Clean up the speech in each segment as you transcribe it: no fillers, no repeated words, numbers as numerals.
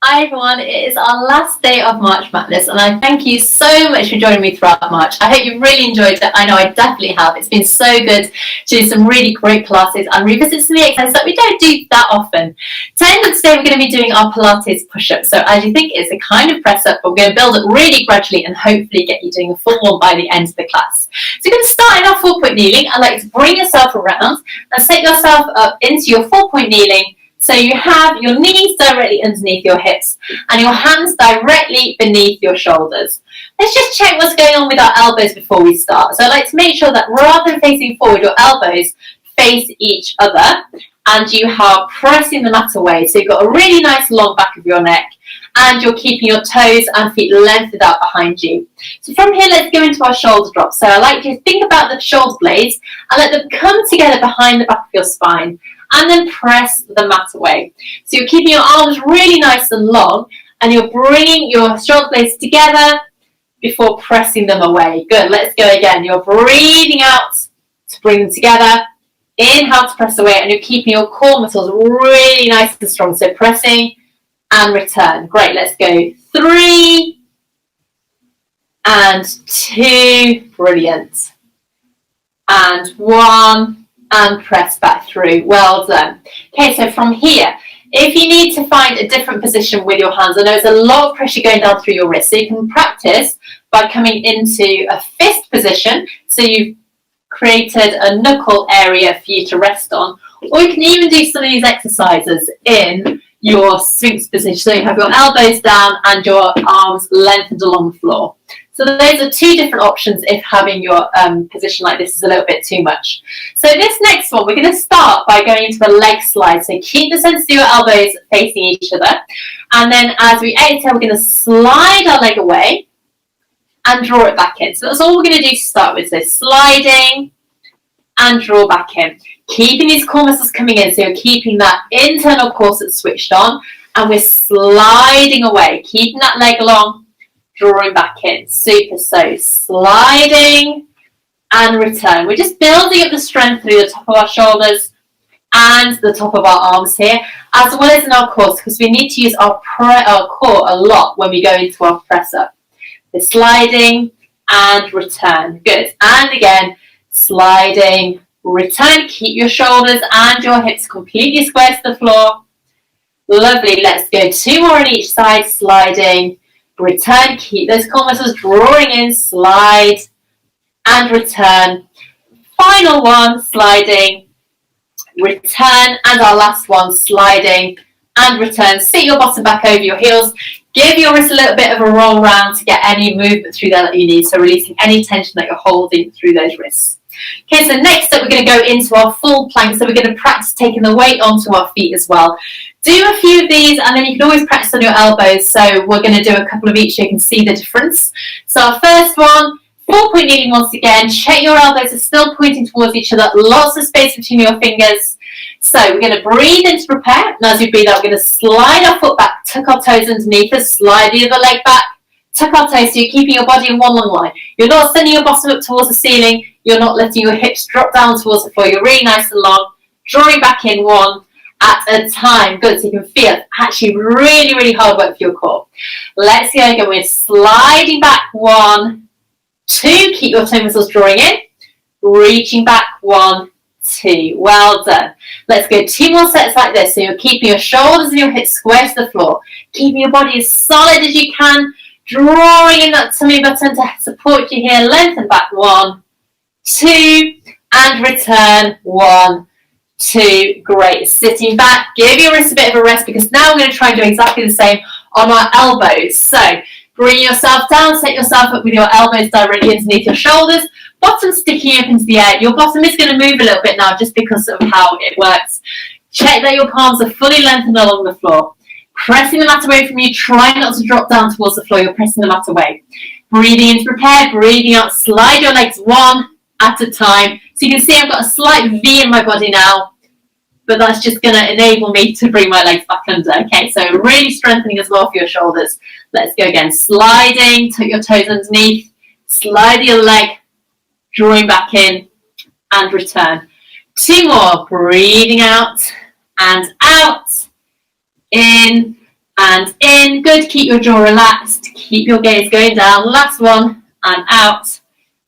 Hi everyone, it is our last day of March Matness and I thank you so much for joining me throughout March. I hope you really enjoyed it. I know I definitely have. It's been so good to do some really great classes and revisit some exercises that we don't do that often. Today we're going to be doing our Pilates Push-Up. So as you think, it's a kind of press up, but we're going to build it really gradually and hopefully get you doing a full one by the end of the class. So we're going to start in our 4-point kneeling. I'd like to bring yourself around and set yourself up into your 4-point kneeling. So you have your knees directly underneath your hips and your hands directly beneath your shoulders. Let's just check what's going on with our elbows before we start. So I'd like to make sure that rather than facing forward, your elbows face each other and you are pressing the mat away. So you've got a really nice long back of your neck and you're keeping your toes and feet lengthened out behind you. So from here, let's go into our shoulder drops. So I like you to think about the shoulder blades and let them come together behind the back of your spine. And then press the mat away. So you're keeping your arms really nice and long and you're bringing your shoulder blades together before pressing them away. Good, let's go again. You're breathing out to bring them together. Inhale to press away and you're keeping your core muscles really nice and strong. So pressing and return. Great, let's go. 3 and 2. Brilliant. And 1. And press back through. Well done. Okay, so from here, if you need to find a different position with your hands, I know there's a lot of pressure going down through your wrists, so you can practice by coming into a fist position. So you've created a knuckle area for you to rest on, or you can even do some of these exercises in your Sphinx position. So you have your elbows down and your arms lengthened along the floor. So those are 2 different options if having your position like this is a little bit too much. So this next one, we're going to start by going into a leg slide. So keep the center of your elbows facing each other. And then as we exhale, we're going to slide our leg away and draw it back in. So that's all we're going to do to start with. So sliding and draw back in. Keeping these core muscles coming in. So you're keeping that internal core that's switched on. And we're sliding away, keeping that leg long. Drawing back in. Super. So sliding and return. We're just building up the strength through the top of our shoulders and the top of our arms here, as well as in our core, because we need to use our core a lot when we go into our press up. We're sliding and return. Good. And again, sliding, return. Keep your shoulders and your hips completely square to the floor. Lovely. Let's go 2 more on each side. Sliding, return, keep those core muscles drawing in, slide and return. Final one, sliding, return, and our last one, sliding and return. Sit your bottom back over your heels. Give your wrist a little bit of a roll round to get any movement through there that you need, so releasing any tension that you're holding through those wrists. Okay, so next up we're going to go into our full plank, so we're going to practice taking the weight onto our feet as well. Do a few of these and then you can always practice on your elbows, so we're going to do a couple of each so you can see the difference. So our first one, 4-point kneeling once again. Check your elbows are still pointing towards each other, lots of space between your fingers. So we're going to breathe in to prepare, and as we breathe out, we're going to slide our foot back, tuck our toes underneath us, slide the other leg back, tuck our toes, so you're keeping your body in one long line. You're not sending your bottom up towards the ceiling, you're not letting your hips drop down towards the floor, you're really nice and long, drawing back in 1 at a time. Good, so you can feel it's actually really, really hard work for your core. Let's go again, we're sliding back 1, 2, keep your toe muscles drawing in, reaching back 1, 2, well done. Let's go 2 more sets like this, so you're keeping your shoulders and your hips square to the floor, keeping your body as solid as you can, drawing in that tummy button to support you here, lengthen back 1, 2, and return 1, 2, great. Sitting back, give your wrist a bit of a rest because now we're going to try and do exactly the same on our elbows. So bring yourself down, set yourself up with your elbows directly underneath your shoulders, bottom sticking up into the air. Your bottom is going to move a little bit now just because of how it works. Check that your palms are fully lengthened along the floor. Pressing the mat away from you, try not to drop down towards the floor, you're pressing the mat away. Breathing in to prepare, breathing out, slide your legs 1 at a time. So you can see I've got a slight V in my body now, but that's just going to enable me to bring my legs back under. Okay, so really strengthening as well for your shoulders. Let's go again. Sliding, tuck your toes underneath, slide your leg, drawing back in, and return. 2 more, breathing out and out, in and in. Good, keep your jaw relaxed, keep your gaze going down. Last one, and out,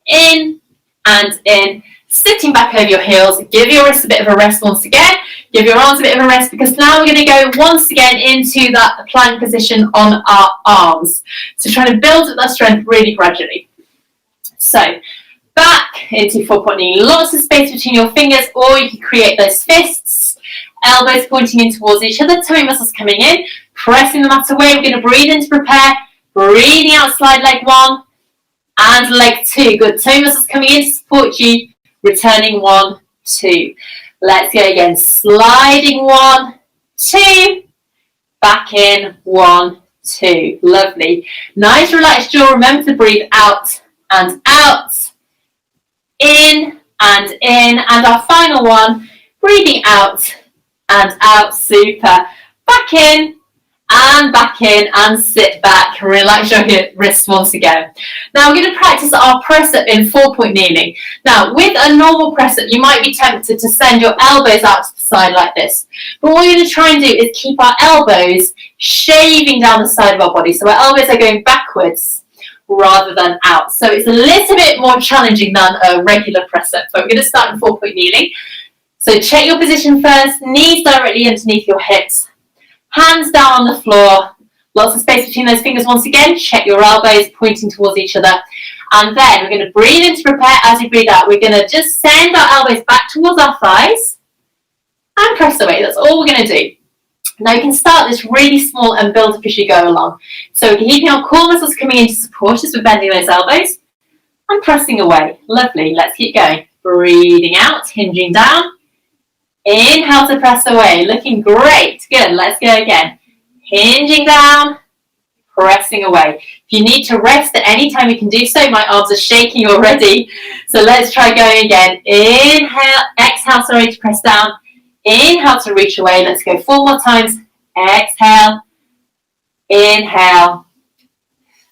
in and in. Sitting back over your heels, give your wrists a bit of a rest once again, give your arms a bit of a rest, because now we're going to go once again into that plank position on our arms. So trying to build up that strength really gradually. So back into 4-point knee, lots of space between your fingers, or you can create those fists, elbows pointing in towards each other, tummy muscles coming in, pressing the mat away. We're going to breathe in to prepare, breathing out, slide leg 1 and leg 2. Good, tummy muscles coming in to support you, returning 1, 2. Let's go again, sliding 1, 2, back in 1, 2. Lovely. Nice relaxed jaw. Remember to breathe out and out, in and in. And our final one, breathing out and out. Super. Back in and sit back. Relax your wrists once again. Now we're going to practice our press up in 4-point kneeling. Now with a normal press up, you might be tempted to send your elbows out to the side like this. But what we're going to try and do is keep our elbows shaving down the side of our body. So our elbows are going backwards rather than out. So it's a little bit more challenging than a regular press up. But we're going to start in 4-point kneeling. So check your position first, knees directly underneath your hips, hands down on the floor, lots of space between those fingers once again. Check your elbows pointing towards each other. And then we're going to breathe in to prepare. As you breathe out, we're going to just send our elbows back towards our thighs and press away. That's all we're going to do. Now you can start this really small and build up as you go along. So we're keeping our core muscles coming in to support us. We're bending those elbows and pressing away. Lovely. Let's keep going. Breathing out, hinging down. Inhale to press away. Looking great. Good. Let's go again. Hinging down, pressing away. If you need to rest at any time, you can do so. My arms are shaking already. So let's try going again. Inhale, exhale, sorry, to press down. Inhale to reach away. Let's go 4 more times. Exhale, inhale,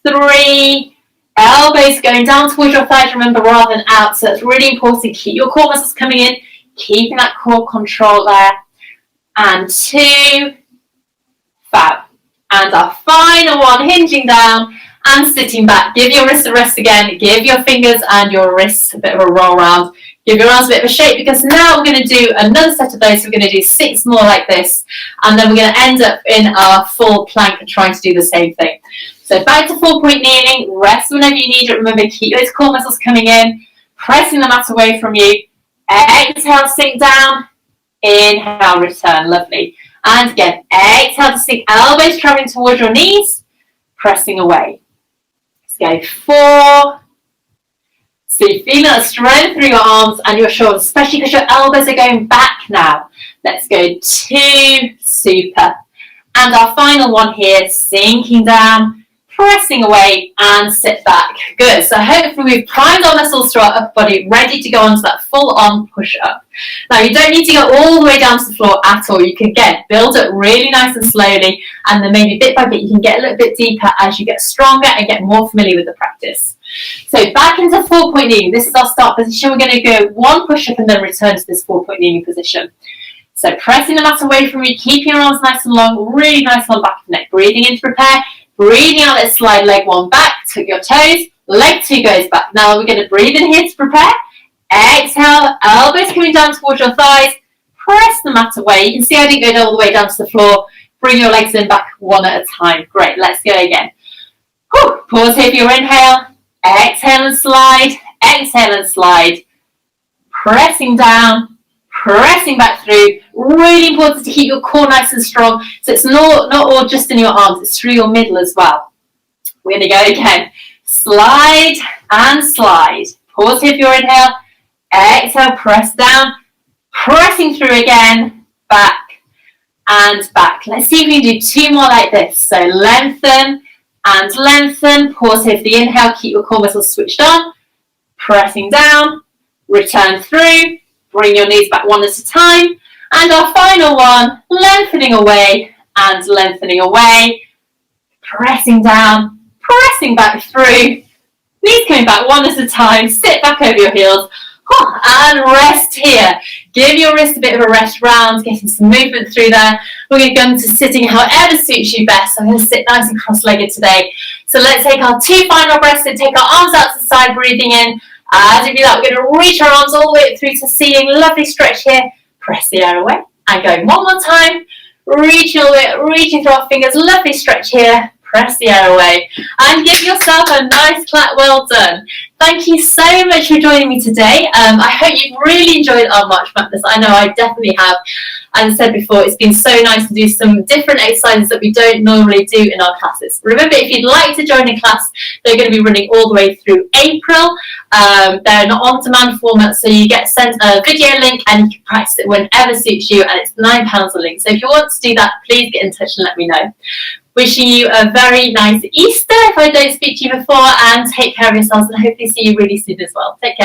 3, elbows going down towards your thighs, remember, rather than out. So it's really important. Keep your core muscles coming in, keeping that core control there. And 2, fab. And our final one, hinging down and sitting back. Give your wrists a rest again. Give your fingers and your wrists a bit of a roll around. Give your arms a bit of a shake, because now we're going to do another set of those. We're going to do 6 more like this. And then we're going to end up in our full plank and trying to do the same thing. So back to 4-point kneeling. Rest whenever you need it. Remember, keep those core muscles coming in, pressing the mat away from you. Exhale, sink down. Inhale, return. Lovely. And again, exhale to sink, elbows traveling towards your knees, pressing away. Let's go 4. So you're feeling that strength through your arms and your shoulders, especially because your elbows are going back now. Let's go 2, super. And our final one here, sinking down, pressing away and sit back. Good. So hopefully we've primed our muscles through our upper body, ready to go onto that full-on push-up. Now you don't need to go all the way down to the floor at all. You can build it really nice and slowly, and then maybe bit by bit you can get a little bit deeper as you get stronger and get more familiar with the practice. So back into 4-point kneeling. This is our start position. We're going to go 1 push-up and then return to this 4-point kneeling position. So pressing the mat away from you, keeping your arms nice and long, really nice on the back of the neck. Breathing in to prepare. Breathing out, let's slide leg 1 back, tuck your toes, leg 2 goes back. Now we're going to breathe in here to prepare. Exhale, elbows coming down towards your thighs, press the mat away. You can see I didn't go all the way down to the floor. Bring your legs in back 1 at a time. Great, let's go again. Whew. Pause here for your inhale. Exhale and slide, exhale and slide. Pressing down, pressing back through. Really important to keep your core nice and strong. So it's not all just in your arms, it's through your middle as well. We're going to go again. Slide and slide. Pause here for your inhale. Exhale, press down. Pressing through again. Back and back. Let's see if we can do 2 more like this. So lengthen and lengthen. Pause here for the inhale. Keep your core muscles switched on. Pressing down. Return through. Bring your knees back 1 at a time. And our final one, lengthening away and lengthening away. Pressing down, pressing back through. Knees coming back 1 at a time. Sit back over your heels. And rest here. Give your wrist a bit of a rest round, getting some movement through there. We're going to go into sitting however suits you best. I'm going to sit nice and cross-legged today. So let's take our 2 final breaths and take our arms out to the side, breathing in. As we do that, we're going to reach our arms all the way through to ceiling. Lovely stretch here. Press the air away. And going one more time. Reaching all the way, reaching through our fingers. Lovely stretch here. Press the air away. And give yourself a nice clap. Well done. Thank you so much for joining me today. I hope you've really enjoyed our March Madness. I know I definitely have. As I said before, it's been so nice to do some different exercises that we don't normally do in our classes. Remember, if you'd like to join a class, they're going to be running all the way through April. They're an on-demand format, so you get sent a video link and you can practice it whenever suits you, and it's £9 a link. So if you want to do that, please get in touch and let me know. Wishing you a very nice Easter if I don't speak to you before, and take care of yourselves, and hopefully see you really soon as well. Take care.